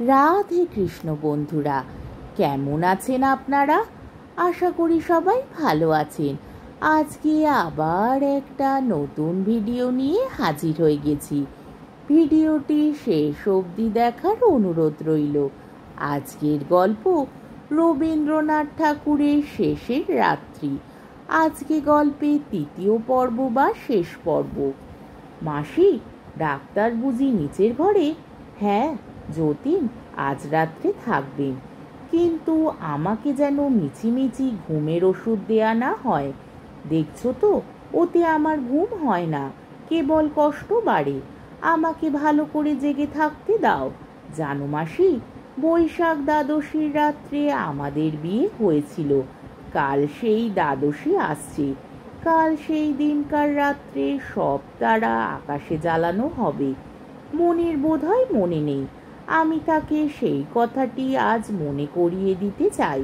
রাধে কৃষ্ণ বন্ধুরা, কেমন আছেন আপনারা? আশা করি সবাই ভালো আছেন। আজকে আবার একটা নতুন ভিডিও নিয়ে হাজির হয়ে গেছি। ভিডিওটি শেষ অবধি দেখার অনুরোধ রইল। আজকের গল্প রবীন্দ্রনাথ ঠাকুরের শেষের রাত্রি। আজকে গল্পের তৃতীয় পর্ব বা শেষ পর্ব। মাসি, ডাক্তার বুঝি নিচের ঘরে? হ্যাঁ যতীন, আজ রাত্রে থাকবেন, কিন্তু আমাকে যেন মিছিমিছি ঘুমের ওষুধ দেয়া না হয়। দেখছো তো, ওতে আমার ঘুম হয় না, কেবল কষ্ট বাড়ে। আমাকে ভালো করে জেগে থাকতে দাও। জানো মাসি, বৈশাখ দ্বাদশীর রাত্রে আমাদের বিয়ে হয়েছিল। কাল সেই দ্বাদশী আসছে। কাল সেই দিনকার রাত্রে সব তারা আকাশে জ্বালানো হবে। মনির বোধহয় মনে নেই। আমি তাকে সেই কথাটি আজ মনে করিয়ে দিতে চাই।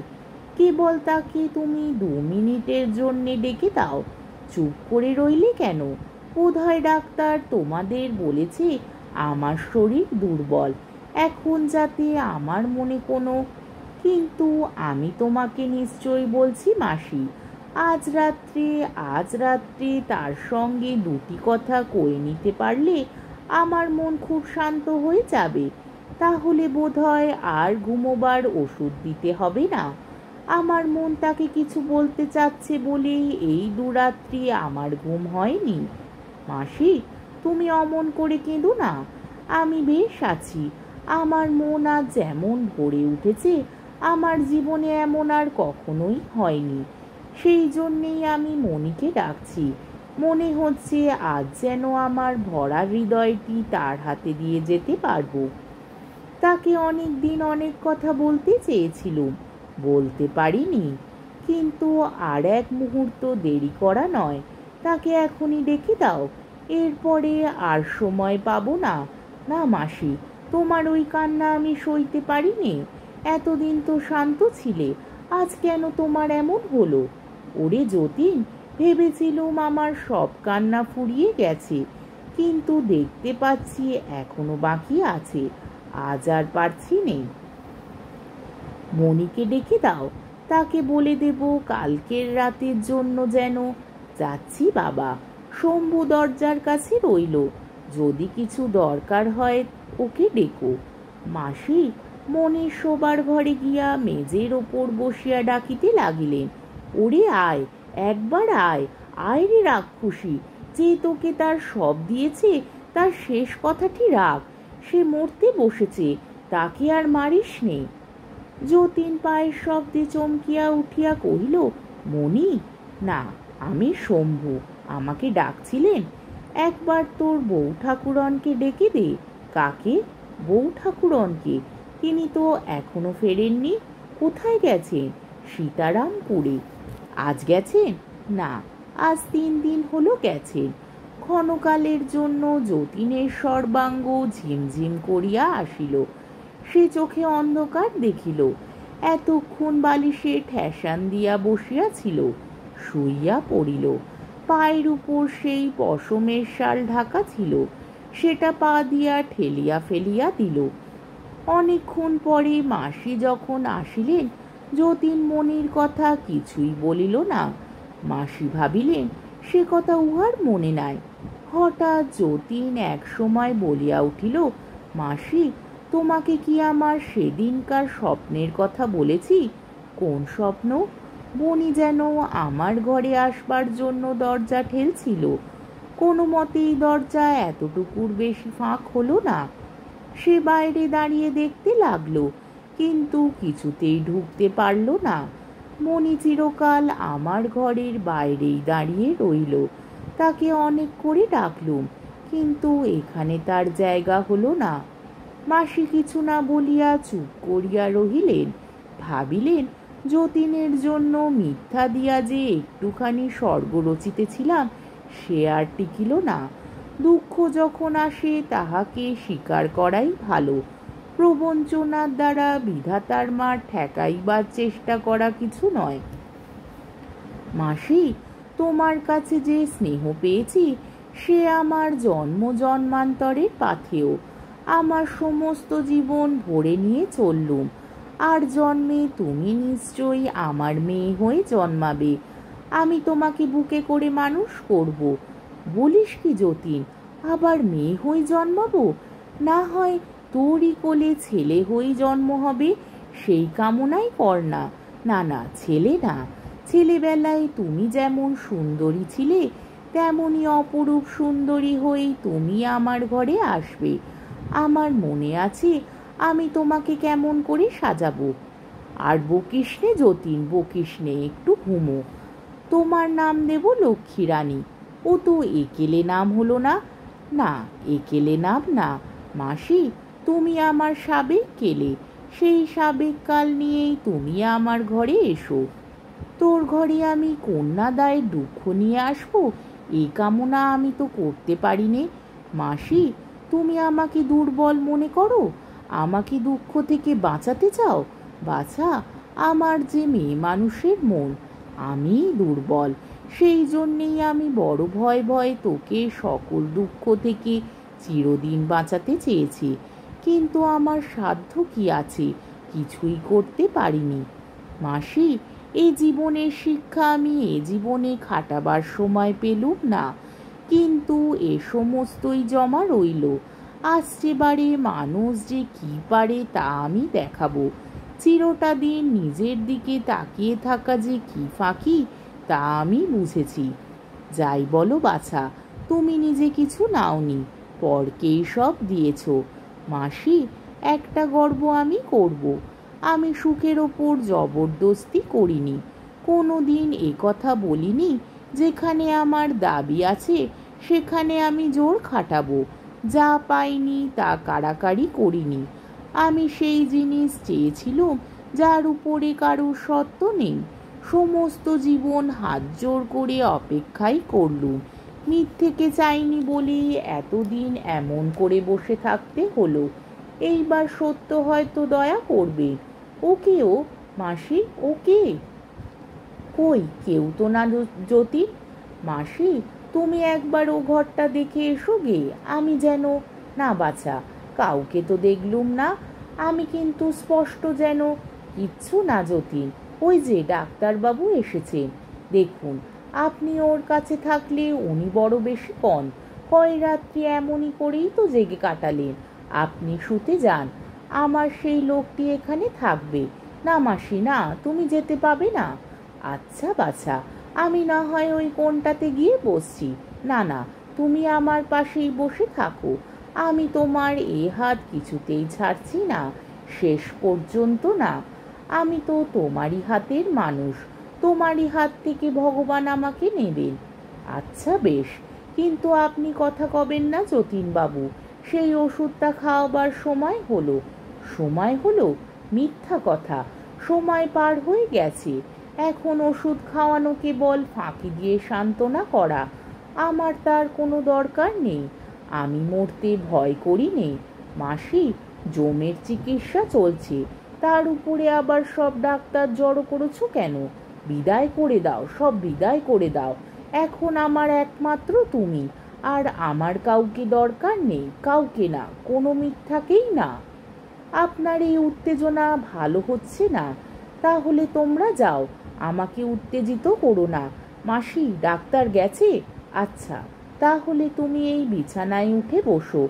কেবল তাকে তুমি 2 মিনিটের জন্যে ডেকে দাও। চুপ করে রইলে কেন? বোধহয় ডাক্তার তোমাদের বলেছে আমার শরীর দুর্বল, এখন যাতে আমার মনে কোনো... কিন্তু আমি তোমাকে নিশ্চয়ই বলছি মাসি, আজ রাত্রে তার সঙ্গে 2টি কথা কয়ে নিতে পারলে আমার মন খুব শান্ত হয়ে যাবে। তাহলে বোধহয় আর ঘুমোবার ওষুধ দিতে হবে না। আমার মন তাকে কিছু বলতে চাচ্ছে বলেই এই 2 রাত্রি আমার ঘুম হয়নি। মাসি, তুমি অমন করে কেঁদো না। আমি বেশ আছি। আমার মন আজ যেমন ভরে উঠেছে, আমার জীবনে এমন আর কখনোই হয়নি। সেই জন্যেই আমি মনিকে ডাকছি। মনে হচ্ছে আজ যেন আমার ভরা হৃদয়টি তার হাতে দিয়ে যেতে পারবো। তাকে অনেক দিন অনেক কথা বলতে চেয়েছিলুম, বলতে পারিনি। কিন্তু আর এক মুহূর্ত দেরি করা নয়, তাকে এখনই ডেকে দাও। এরপরে আর সময় পাবো না। না মাসি, তোমার ওই কান্না আমি সইতে পারিনি। এতদিন তো শান্ত ছিলে, আজ কেন তোমার এমন হলো? ওরে যতীন, ভেবেছিলুম আমার সব কান্না ফুরিয়ে গেছে, কিন্তু দেখতে পাচ্ছি এখনো বাকি আছে। আজ আর পারছি নেই। মনিকে ডেকে দাও, তাকে বলে দেব কালকের রাতের জন্য যেন... যাচ্ছি বাবা। শম্ভু দরজার কাছে রইল, যদি কিছু দরকার হয় ওকে ডেকো। মাসি মনির শোবার ঘরে গিয়া মেজের ওপর বসিয়া ডাকিতে লাগিলেন, ওরে আয়, একবার আয়, আয় রে রাক্ষসী, যে তোকে তার সব দিয়েছে তার শেষ কথাটি রাখ। সে মরতে বসেছে, তাকে আর মারিস নে। যতীন পায়ের শব্দে চমকিয়া উঠিয়া কহিল, মনি? না, আমি শম্ভু। আমাকে ডাকছিলেন? একবার তোর বউ ঠাকুরনকে ডেকে দে। কাকে? বউ ঠাকুরনকে? তিনি তো এখনো ফেরেননি। কোথায় গেছেন? সীতারামপুরে। আজ গেছেন? না, আজ 3 দিন হলো গেছেন। ক্ষণকালের জন্য যতীনের সর্বাঙ্গ ঝিমঝিম করিয়া আসিল। সে চোখে অন্ধকার দেখিল। এতক্ষণ বালিশে ঠেসান দিয়া বসিয়াছিল, শুইয়া পড়িল। পায়ের উপর সেই পশমের শাল ঢাকা ছিল, সেটা পা দিয়া ঠেলিয়া ফেলিয়া দিল। অনেকক্ষণ পরে মাসি যখন আসিলেন, যতীন মনির কথা কিছুই বলিল না। মাসি ভাবিলেন সে কথা উহার মনে নাই। হঠাৎ যতীন এক সময় বলিয়া উঠিল, মাসি, তোমাকে কি আমার সেদিনকার স্বপ্নের কথা বলেছি? কোন স্বপ্ন? বনি যেন আমার ঘরে আসবার জন্য দরজা ঠেলছিল। কোনো মতেই দরজা এতটুকুর বেশি ফাঁক হলো না। সে বাইরে দাঁড়িয়ে দেখতে লাগলো, কিন্তু কিছুতেই ঢুকতে পারল না। মনি চিরকাল আমার ঘরের বাইরেই দাঁড়িয়ে রইল। তাকে অনেক করে ডাকলুম, কিন্তু এখানে তার জায়গা হলো না। মাসি কিছু না বলিয়া চুপ করিয়া রহিলেন। ভাবিলেন যতীনের জন্য মিথ্যা দিয়া যে একটুখানি স্বর্গ রচিতেছিলাম, সে আর টিকিল না। দুঃখ যখন আসে তাহাকে স্বীকার করাই ভালো। প্রবঞ্চনার দ্বারা বিধাতার মার ঠেকাইবার চেষ্টা করা কিছু নয়। মাসি, তোমার কাছে যে স্নেহ পেয়েছি সে আমার জন্ম জন্মান্তরের পাথেয়। আমার সমস্ত জীবন ভরে নিয়ে চললুম। আর জন্মে তুমি নিশ্চয়ই আমার মেয়ে হয়ে জন্মাবে। আমি তোমাকে বুকে করে মানুষ করব। বলিস কি যতীন, আবার মেয়ে হয়ে জন্মাবো? না হয় তোরই কোলে ছেলে হয়ে জন্ম হবে, সেই কামনাই কর না। না না, ছেলে না। ছেলেবেলায় তুমি যেমন সুন্দরী ছিলে, তেমনই অপরূপ সুন্দরী হয়েই তুমি আমার ঘরে আসবে। আমার মনে আছে আমি তোমাকে কেমন করে সাজাবো। আর বকিস নে যতীন, বকিস নে, একটু ঘুমো। তোমার নাম দেব লক্ষ্মী রানী। ও তো একেলে নাম হলো না। না, একেলে নাম না মাসি, তুমি আমার সাবেক কেলে। সেই সাবেক কাল নিয়েই তুমি আমার ঘরে এসো। তোর ঘরে আমি কন্যাদায়ের দুঃখ নিয়ে আসবো, এই কামনা আমি তো করতে পারি নে। মাসি, তুমি আমাকে দুর্বল মনে করো? আমাকে দুঃখ থেকে বাঁচাতে চাও? বাছা, আমার যে মেয়ে মানুষের মন, আমি দুর্বল। সেই জন্যেই আমি বড় ভয়ে ভয়ে তোকে সকল দুঃখ থেকে চিরদিন বাঁচাতে চেয়েছি। কিন্তু আমার সাধ্য কি আছে, কিছুই করতে পারিনি। মাসি, এই জীবনের শিক্ষা আমি এ জীবনে খাটাবার সময় পেলুম না, কিন্তু এ সমস্তই জমা রইল। আসছে বারে মানুষ যে কি পারে তা আমি দেখাবো। চিরটা দিন নিজের দিকে তাকিয়ে থাকা যে কি ফাঁকি, তা আমি বুঝেছি। যাই বলো বাছা, তুমি নিজে কিছু নাওনি, পরকেই সব দিয়েছ। মাসি, একটা গর্ব আমি করব, আমি সুখের ওপর জবরদস্তি করিনি। কোনো দিন এ কথা বলিনি যেখানে আমার দাবি আছে সেখানে আমি জোর খাটাবো। যা পাইনি তা কাড়াকাড়ি করিনি। আমি সেই জিনিস চেয়েছিলুম যার উপরে কারুর সত্ত্ব নেই। সমস্ত জীবন হাত জোর করে অপেক্ষাই করলুম। মিথ্যেকে চাইনি বলেই এতদিন এমন করে বসে থাকতে হলো। এইবার সত্য হয়তো দয়া করবে। ওকেও মাসি, ওকে। কই, কেউ তো না যতীন। মাসি, তুমি একবার ও ঘরটা দেখে এসো গে, আমি যেন। না বাছা, কাউকে তো দেখলুম না। আমি কিন্তু স্পষ্ট যেন। কিচ্ছু না যতীন, ওই যে ডাক্তারবাবু এসেছেন, দেখুন। আপনি ওর কাছে থাকলে উনি বড় বেশি কন। কয় রাত্রি এমনই করেই তো জেগে কাটালেন। আপনি শুতে যান, আমার সেই লোকটি এখানে থাকবে। না মাসি না, তুমি যেতে পাবে না। আচ্ছা বাছা, আমি না হয় ওই কোণটাতে গিয়ে বসছি। না না, তুমি আমার পাশেই বসে থাকো। আমি তোমার এ হাত কিছুতেই ছাড়ছি না, শেষ পর্যন্ত না। আমি তো তোমারই হাতের মানুষ, তোমারই হাত থেকে ভগবান আমাকে নেবেন। আচ্ছা বেশ, কিন্তু আপনি কথা কবেন না যতীনবাবু। সেই ওষুধটা খাওয়াবার সময় হলো। সময় হলো? মিথ্যা কথা, সময় পার হয়ে গেছে। এখন ওষুধ খাওয়ানো কেবল ফাঁকি দিয়ে সান্ত্বনা করা। আমার তার কোনো দরকার নেই। আমি মরতে ভয় করি নে। মাসি, জমের চিকিৎসা চলছে, তার উপরে আবার সব ডাক্তার জড়ো করেছো কেন? বিদায় করে দাও, সব বিদায় করে দাও। এখন আমার একমাত্র তুমি, আর আমার কাউকে দরকার নেই, কাউকে না, কোনো মিথ্যাকেই না। আপনার এই উত্তেজনা ভালো হচ্ছে না, তাহলে তোমরা যাও, আমাকে উত্তেজিত করো না। মাসি, ডাক্তার গেছে? আচ্ছা, তাহলে তুমি এই বিছানায় উঠে বসো,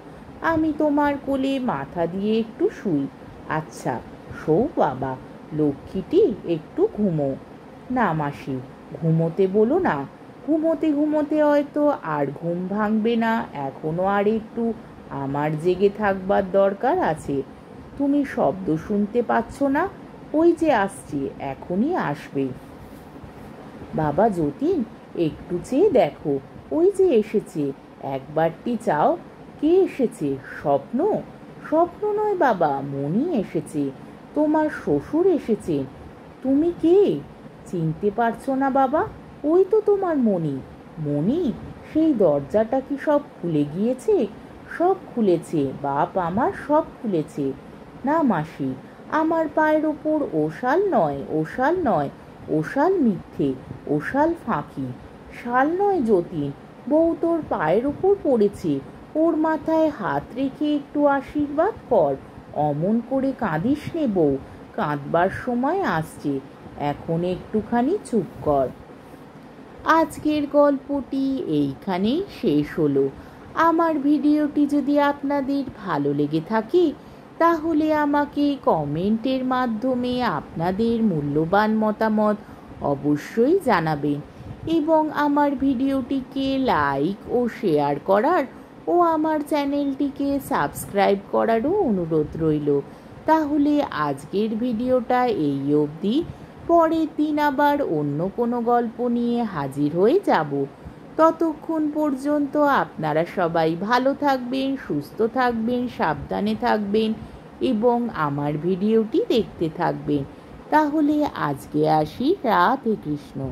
আমি তোমার কোলে মাথা দিয়ে একটু শুই। আচ্ছা, শো বাবা, লক্ষ্মীটি, একটু ঘুমো। না মাসি, ঘুমোতে বলো না। ঘুমোতে ঘুমোতে হয়তো আর ঘুম ভাঙবে না, এখনো আর একটু আমার জেগে থাকবার দরকার আছে। তুমি শব্দ শুনতে পাচ্ছ না? ওই যে আসছে, এখনই আসবে। বাবা যতীন, একটু চেয়ে দেখো, ওই যে এসেছে, একবারটি চাও। কে এসেছে? স্বপ্ন? স্বপ্ন নয় বাবা, মণি এসেছে, তোমার শ্বশুর এসেছেন। তুমি কে? চিনতে পারছো না বাবা? ওই তো তোমার মণি। মণি? সেই দরজাটা কি সব খুলে গিয়েছে? সব খুলেছে বাপ আমার, সব খুলেছে। না মাসি, আমার পায়ের ওপর ওশাল নয়, ওশাল নয়, ওশাল মিথ্যে, ওশাল ফাঁকি। শাল নয় যতীন, বউ তোর পায়ের ওপর পড়েছে, ওর মাথায় হাত রেখে একটু আশীর্বাদ কর। অমন করে কাঁদিস নে বউ, কাঁদবার সময় আসছে, এখন একটুখানি চুপ কর। আজকের গল্পটি এইখানেই শেষ হলো। আমার ভিডিওটি যদি আপনাদের ভালো লেগে থাকে তাহলে আমাকে কমেন্টের মাধ্যমে আপনাদের মূল্যবান মতামত অবশ্যই জানাবেন এবং আমার ভিডিওটিকে লাইক ও শেয়ার করার ও আমার চ্যানেলটিকে সাবস্ক্রাইব করারও অনুরোধ রইল। তাহলে আজকের ভিডিওটা এই অবধি। পরের দিন আবার অন্য কোনো গল্প নিয়ে হাজির হয়ে যাব। ততক্ষণ পর্যন্ত আপনারা সবাই ভালো থাকবেন, সুস্থ থাকবেন, সাবধানে থাকবেন এবং আমার ভিডিওটি দেখতে থাকবেন। তাহলে আজকে আসি। রাধে কৃষ্ণ।